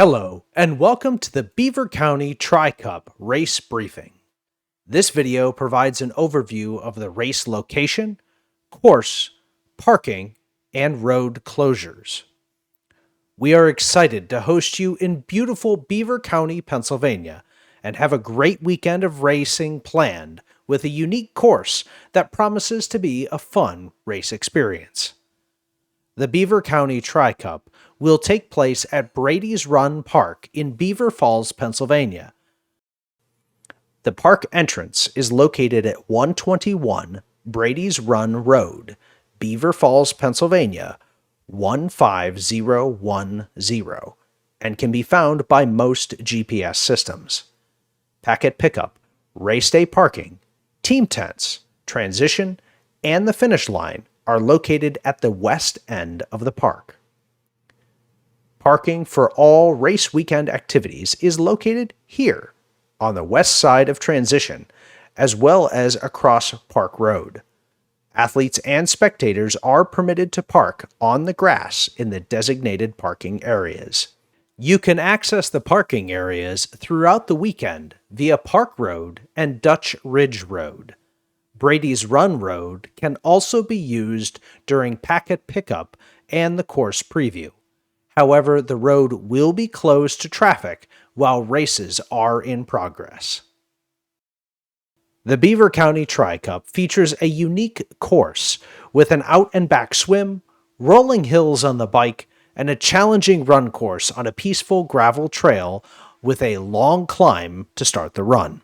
Hello, and welcome to the Beaver County Tri Cup race briefing. This video provides an overview of the race location, course, parking, and road closures. We are excited to host you in beautiful Beaver County, Pennsylvania, and have a great weekend of racing planned with a unique course that promises to be a fun race experience. The Beaver County Tri Cup will take place at Bradys Run Park in Beaver Falls, Pennsylvania. The park entrance is located at 121 Bradys Run Rd, Beaver Falls, Pennsylvania, 15010, and can be found by most GPS systems. Packet pickup, race day parking, team tents, transition, and the finish line are located at the west end of the park. Parking for all race weekend activities is located here on the west side of transition, as well as across Park Road. Athletes and spectators are permitted to park on the grass in the designated parking areas. You can access the parking areas throughout the weekend via Park Road and Dutch Ridge Road. Bradys Run Road can also be used during packet pickup and the course preview. However, the road will be closed to traffic while races are in progress. The Beaver County Tri Cup features a unique course with an out-and-back swim, rolling hills on the bike, and a challenging run course on a peaceful gravel trail with a long climb to start the run.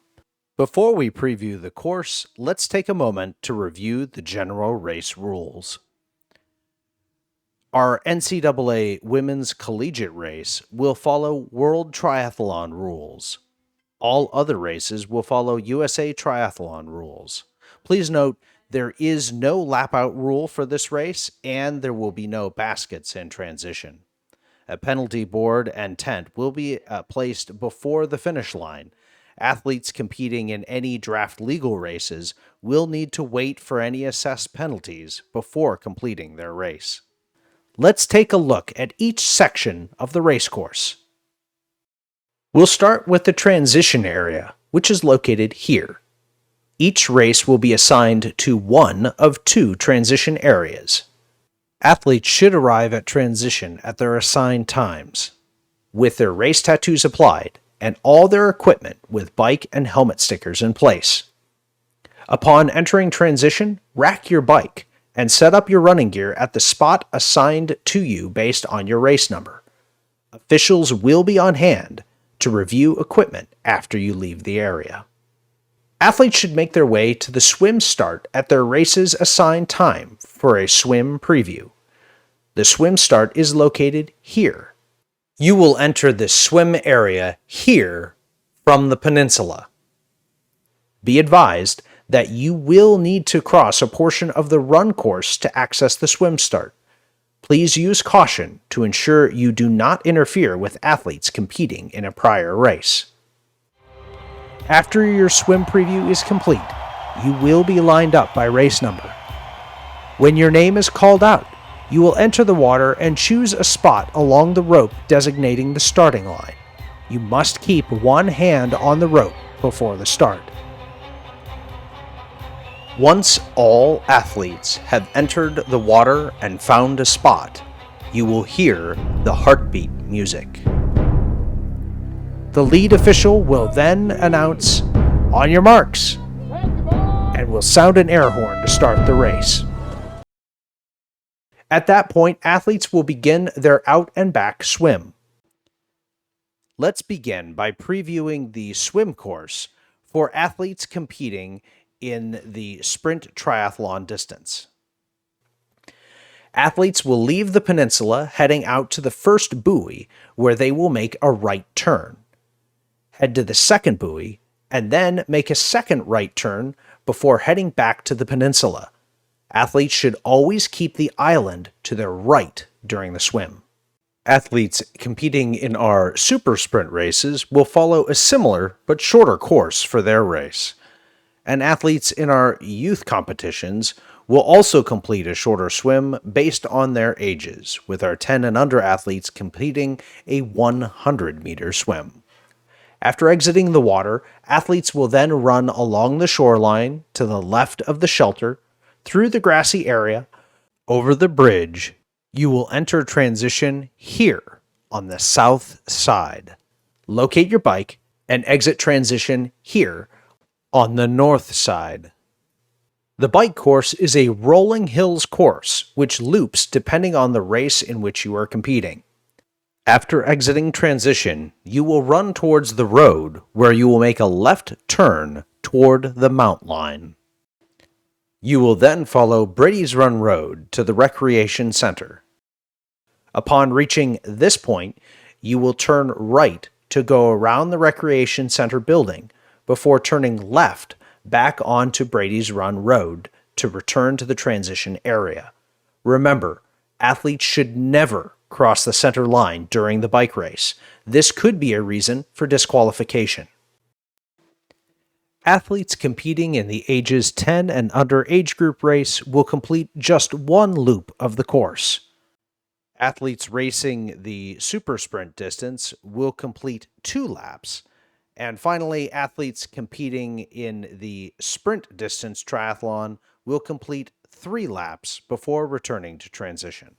Before we preview the course, let's take a moment to review the general race rules. Our NCAA Women's Collegiate race will follow World Triathlon rules. All other races will follow USA Triathlon rules. Please note, there is no lap-out rule for this race, and there will be no baskets in transition. A penalty board and tent will be placed before the finish line. Athletes competing in any draft legal races will need to wait for any assessed penalties before completing their race. Let's take a look at each section of the race course. We'll start with the transition area, which is located here. Each race will be assigned to one of two transition areas. Athletes should arrive at transition at their assigned times, with their race tattoos applied and all their equipment with bike and helmet stickers in place. Upon entering transition, rack your bike and set up your running gear at the spot assigned to you based on your race number. Officials will be on hand to review equipment after you leave the area. Athletes should make their way to the swim start at their race's assigned time for a swim preview. The swim start is located here. You will enter the swim area here from the peninsula. Be advised that you will need to cross a portion of the run course to access the swim start. Please use caution to ensure you do not interfere with athletes competing in a prior race. After your swim preview is complete, you will be lined up by race number. When your name is called out, you will enter the water and choose a spot along the rope designating the starting line. You must keep one hand on the rope before the start. Once all athletes have entered the water and found a spot, you will hear the heartbeat music. The lead official will then announce, "On your marks," and will sound an air horn to start the race. At that point, athletes will begin their out and back swim. Let's begin by previewing the swim course for athletes competing in the sprint triathlon distance. Athletes will leave the peninsula heading out to the first buoy where they will make a right turn. Head to the second buoy and then make a second right turn before heading back to the peninsula. Athletes should always keep the island to their right during the swim. Athletes competing in our super sprint races will follow a similar but shorter course for their race. and athletes in our youth competitions will also complete a shorter swim based on their ages, with our 10 and under athletes completing a 100-meter swim. After exiting the water, athletes will then run along the shoreline to the left of the shelter, through the grassy area, over the bridge. You will enter transition here on the south side. Locate your bike and exit transition here on the north side. The bike course is a rolling hills course, which loops depending on the race in which you are competing. After exiting transition, you will run towards the road, where you will make a left turn toward the mountain line. You will then follow Bradys Run Rd to the Recreation Center. Upon reaching this point, you will turn right to go around the Recreation Center building before turning left back onto Bradys Run Rd to return to the transition area. Remember, athletes should never cross the center line during the bike race. This could be a reason for disqualification. Athletes competing in the ages 10 and under age group race will complete just one loop of the course. Athletes racing the super sprint distance will complete 2 laps. And finally, athletes competing in the sprint distance triathlon will complete 3 laps before returning to transition.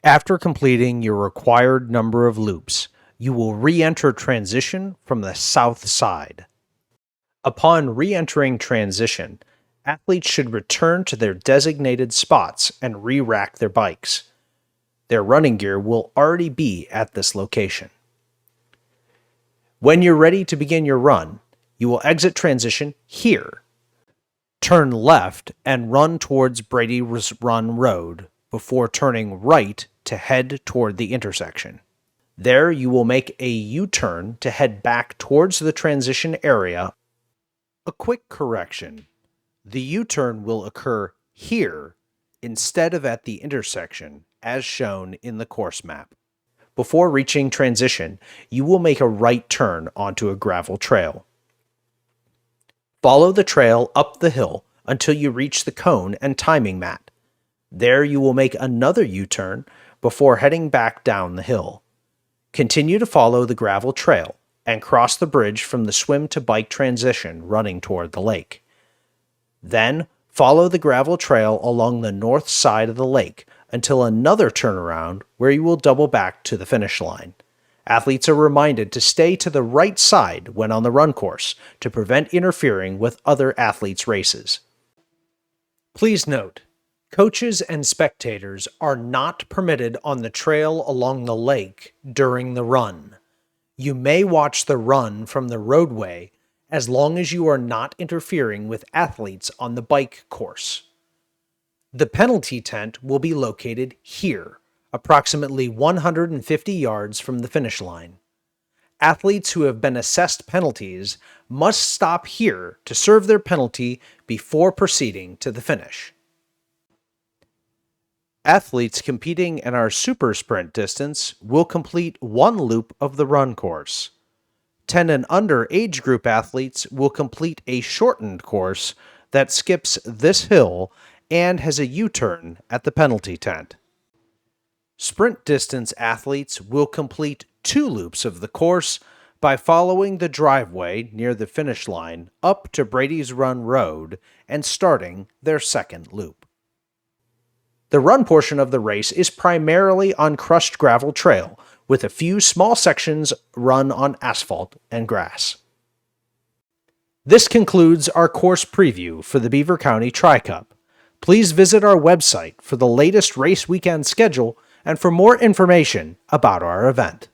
After completing your required number of loops, you will re-enter transition from the south side. Upon re-entering transition, athletes should return to their designated spots and re-rack their bikes. Their running gear will already be at this location. When you're ready to begin your run, you will exit transition here. Turn left and run towards Bradys Run Rd before turning right to head toward the intersection. There you will make a U-turn to head back towards the transition area. A quick correction. The U-turn will occur here instead of at the intersection, as shown in the course map. Before reaching transition, you will make a right turn onto a gravel trail. Follow the trail up the hill until you reach the cone and timing mat. There you will make another U-turn before heading back down the hill. Continue to follow the gravel trail and cross the bridge from the swim to bike transition running toward the lake. Then follow the gravel trail along the north side of the lake until another turnaround where you will double back to the finish line. Athletes are reminded to stay to the right side when on the run course to prevent interfering with other athletes' races. Please note, coaches and spectators are not permitted on the trail along the lake during the run. You may watch the run from the roadway as long as you are not interfering with athletes on the bike course. The penalty tent will be located here, approximately 150 yards from the finish line. Athletes who have been assessed penalties must stop here to serve their penalty before proceeding to the finish. Athletes competing in our super sprint distance will complete 1 loop of the run course. 10 and under age group athletes will complete a shortened course that skips this hill and has a U-turn at the penalty tent. Sprint distance athletes will complete 2 loops of the course by following the driveway near the finish line up to Bradys Run Rd and starting their 2nd loop. The run portion of the race is primarily on crushed gravel trail, with a few small sections run on asphalt and grass. This concludes our course preview for the Beaver County Tri Cup. Please visit our website for the latest race weekend schedule and for more information about our event.